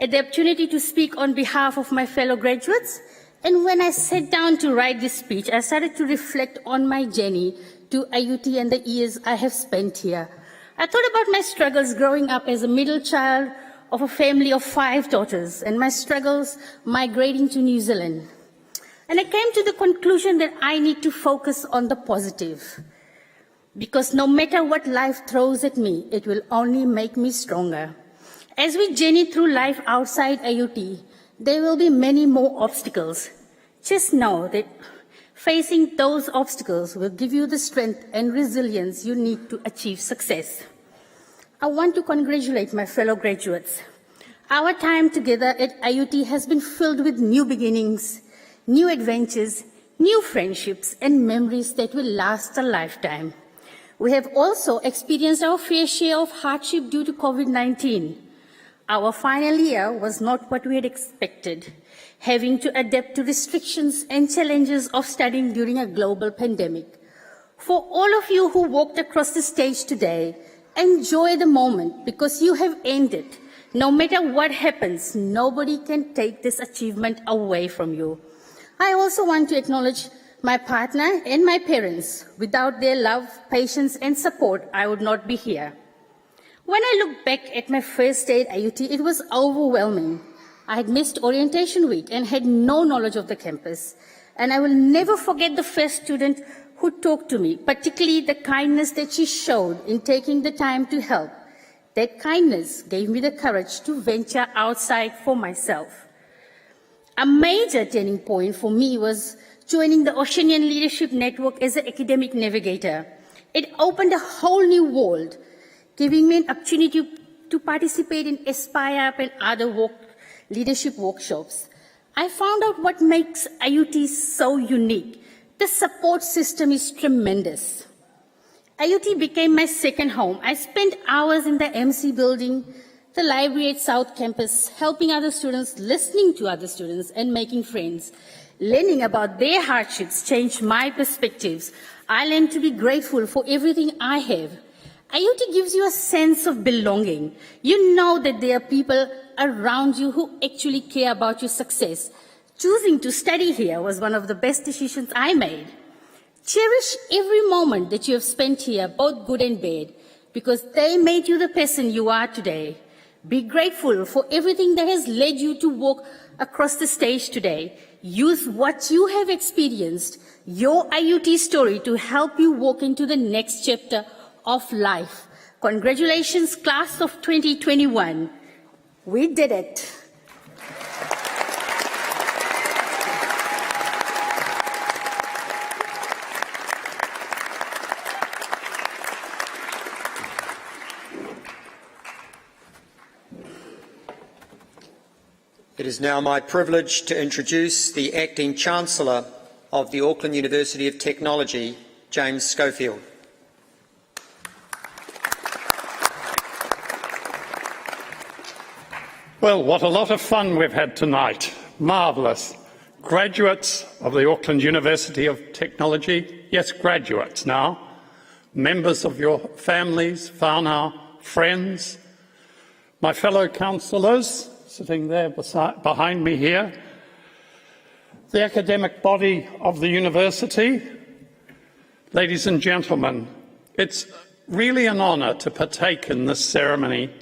Speaker 8: at the opportunity to speak on behalf of my fellow graduates, and when I sat down to write this speech, I started to reflect on my journey to AUT and the years I have spent here. I thought about my struggles growing up as a middle child of a family of 5 daughters and my struggles migrating to New Zealand. And I came to the conclusion that I need to focus on the positive, because no matter what life throws at me, it will only make me stronger. As we journey through life outside AUT, there will be many more obstacles. Just know that facing those obstacles will give you the strength and resilience you need to achieve success. I want to congratulate my fellow graduates. Our time together at AUT has been filled with new beginnings, new adventures, new friendships, and memories that will last a lifetime. We have also experienced our fair share of hardship due to COVID-19. Our final year was not what we had expected, having to adapt to restrictions and challenges of studying during a global pandemic. For all of you who walked across the stage today, enjoy the moment because you have earned it. No matter what happens, nobody can take this achievement away from you. I also want to acknowledge my partner and my parents. Without their love, patience, and support, I would not be here. When I look back at my first day at AUT, it was overwhelming. I had missed orientation week and had no knowledge of the campus. And I will never forget the first student who talked to me, particularly the kindness that she showed in taking the time to help. That kindness gave me the courage to venture outside for myself. A major turning point for me was joining the Oceanian Leadership Network as an academic navigator. It opened a whole new world, giving me an opportunity to participate in Aspire Up and other leadership workshops. I found out what makes AUT so unique. The support system is tremendous. AUT became my second home. I spent hours in the MC building, the library at South Campus, helping other students, listening to other students, and making friends. Learning about their hardships changed my perspectives. I learned to be grateful for everything I have. AUT gives you a sense of belonging. You know that there are people around you who actually care about your success. Choosing to study here was one of the best decisions I made. Cherish every moment that you have spent here, both good and bad, because they made you the person you are today. Be grateful for everything that has led you to walk across the stage today. Use what you have experienced, your AUT story, to help you walk into the next chapter of life. Congratulations, class of 2021. We did it.
Speaker 1: It is now my privilege to introduce the Acting Chancellor of the Auckland University of Technology, James Schofield.
Speaker 5: Well, what a lot of fun we've had tonight. Marvellous. Graduates of the Auckland University of Technology, yes, graduates now, members of your families, whānau, friends, my fellow councillors, sitting there behind me here, the academic body of the university, ladies and gentlemen, it's really an honour to partake in this ceremony.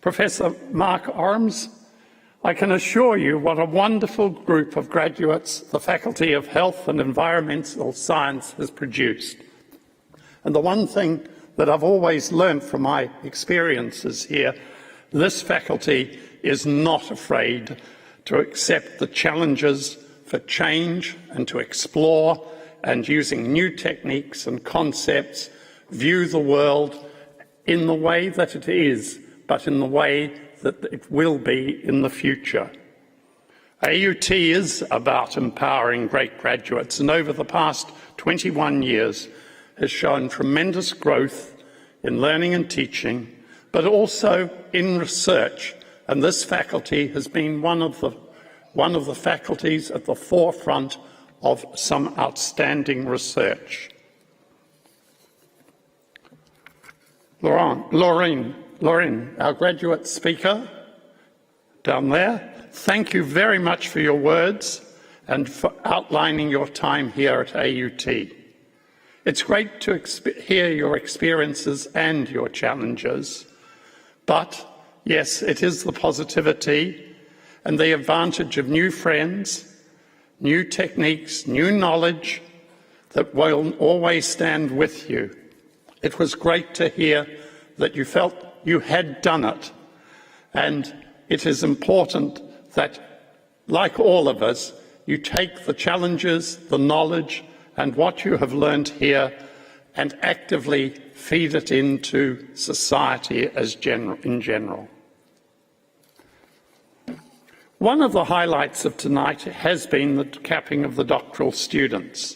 Speaker 5: Professor Mark Orams, I can assure you what a wonderful group of graduates the Faculty of Health and Environmental Science has produced. And the one thing that I've always learned from my experiences here, this faculty is not afraid to accept the challenges for change and to explore, and using new techniques and concepts, view the world in the way that it is, but in the way that it will be in the future. AUT is about empowering great graduates, and over the past 21 years has shown tremendous growth in learning and teaching, but also in research. And this faculty has been one of the faculties at the forefront of some outstanding research. Lauren, our graduate speaker down there, thank you very much for your words and for outlining your time here at AUT. It's great to hear your experiences and your challenges, but yes, it is the positivity and the advantage of new friends, new techniques, new knowledge that will always stand with you. It was great to hear that you felt you had done it, and it is important that, like all of us, you take the challenges, the knowledge and what you have learned here and actively feed it into society in general. One of the highlights of tonight has been the capping of the doctoral students.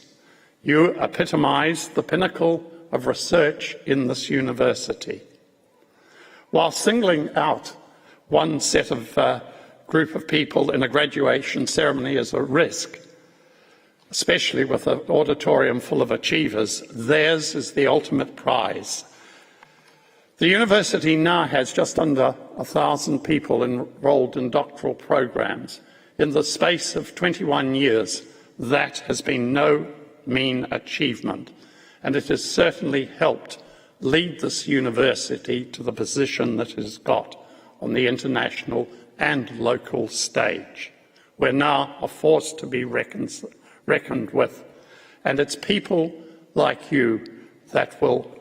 Speaker 5: You epitomise the pinnacle of research in this university. While singling out one set of group of people in a graduation ceremony as a risk, especially with an auditorium full of achievers, theirs is the ultimate prize. The university now has just under 1,000 people enrolled in doctoral programs. In the space of 21 years, that has been no mean achievement, and it has certainly helped lead this university to the position that it has got on the international and local stage. We're now a force to be reckoned reckoned with. And it's people like you that will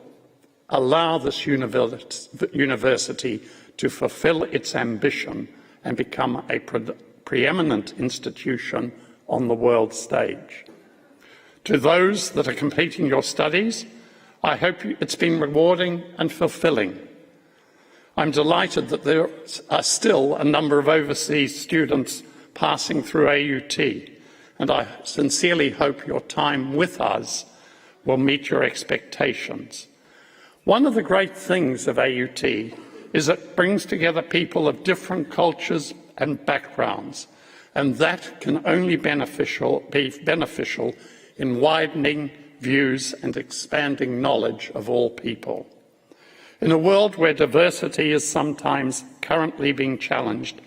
Speaker 5: allow this university to fulfil its ambition and become a preeminent institution on the world stage. To those that are completing your studies, I hope it's been rewarding and fulfilling. I'm delighted that there are still a number of overseas students passing through AUT, and I sincerely hope your time with us will meet your expectations. One of the great things of AUT is it brings together people of different cultures and backgrounds, and that can only be beneficial in widening views and expanding knowledge of all people. In a world where diversity is sometimes currently being challenged,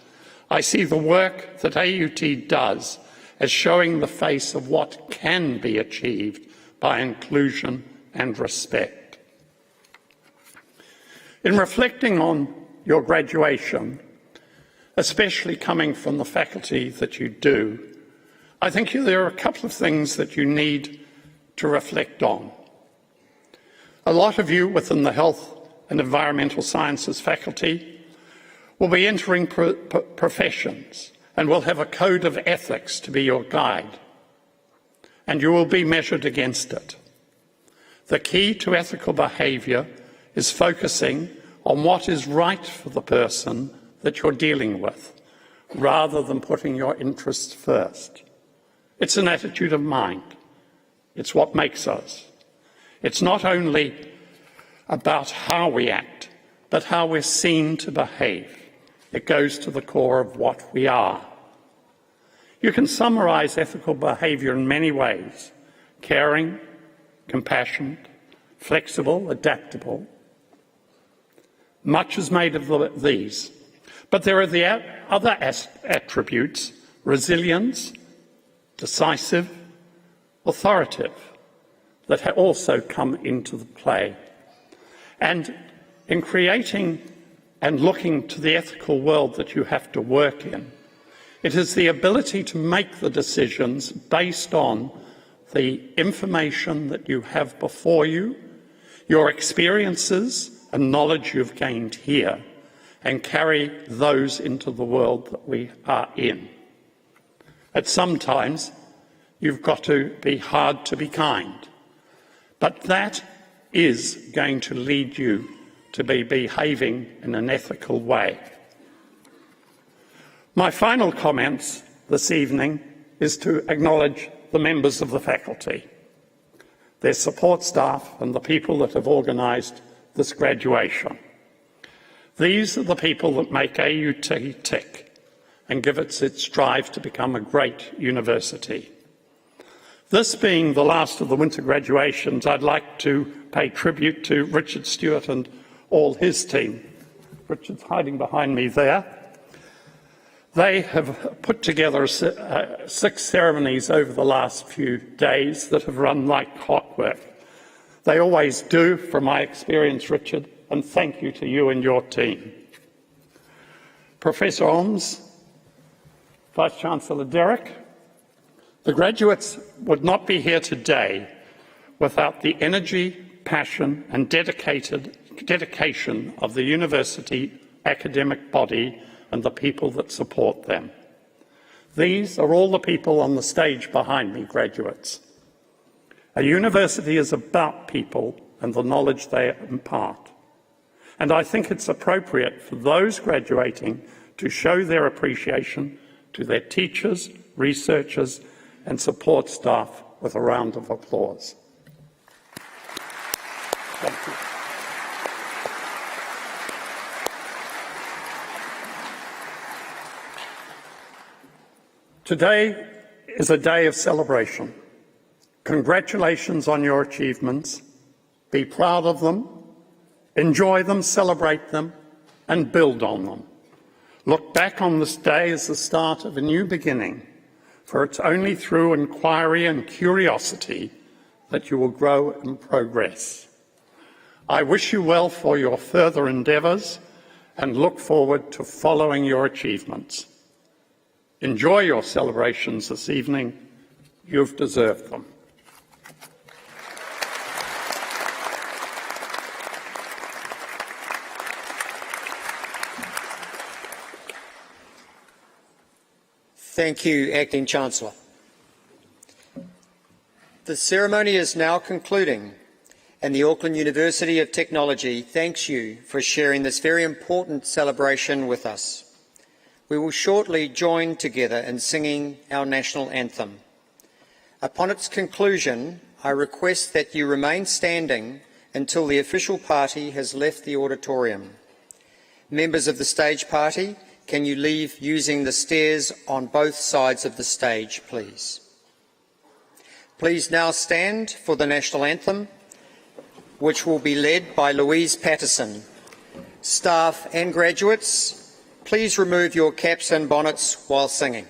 Speaker 5: I see the work that AUT does as showing the face of what can be achieved by inclusion and respect. In reflecting on your graduation, especially coming from the faculty that you do, I think there are a couple of things that you need to reflect on. A lot of you within the Health and Environmental Sciences faculty will be entering professions and will have a code of ethics to be your guide, and you will be measured against it. The key to ethical behaviour is focusing on what is right for the person that you're dealing with, rather than putting your interests first. It's an attitude of mind. It's what makes us. It's not only about how we act, but how we're seen to behave. It goes to the core of what we are. You can summarise ethical behaviour in many ways: caring, compassionate, flexible, adaptable. Much is made of these, but there are the other attributes: resilience, decisive, authoritative, that also come into the play. And in creating and looking to the ethical world that you have to work in, it is the ability to make the decisions based on the information that you have before you, your experiences and knowledge you've gained here, and carry those into the world that we are in. At some times, you've got to be hard to be kind, but that is going to lead you to be behaving in an ethical way. My final comments this evening is to acknowledge the members of the faculty, their support staff and the people that have organised this graduation. These are the people that make AUT tick and give it its drive to become a great university. This being the last of the winter graduations, I'd like to pay tribute to Richard Stewart and all his team. Richard's hiding behind me there. They have put together 6 ceremonies over the last few days that have run like clockwork. They always do, from my experience, Richard, and thank you to you and your team. Professor Holmes, Vice-Chancellor Derek, the graduates would not be here today without the energy, passion and dedication of the university academic body and the people that support them. These are all the people on the stage behind me, graduates. A university is about people and the knowledge they impart. And I think it's appropriate for those graduating to show their appreciation to their teachers, researchers and support staff with a round of applause. Thank you. Today is a day of celebration. Congratulations on your achievements. Be proud of them, enjoy them, celebrate them, and build on them. Look back on this day as the start of a new beginning, for it's only through inquiry and curiosity that you will grow and progress. I wish you well for your further endeavours and look forward to following your achievements. Enjoy your celebrations this evening. You've deserved them.
Speaker 1: Thank you, Acting Chancellor. The ceremony is now concluding, and the Auckland University of Technology thanks you for sharing this very important celebration with us. We will shortly join together in singing our national anthem. Upon its conclusion, I request that you remain standing until the official party has left the auditorium. Members of the stage party, can you leave using the stairs on both sides of the stage, please? Please now stand for the national anthem, which will be led by Louise Patterson. Staff and graduates, please remove your caps and bonnets while singing.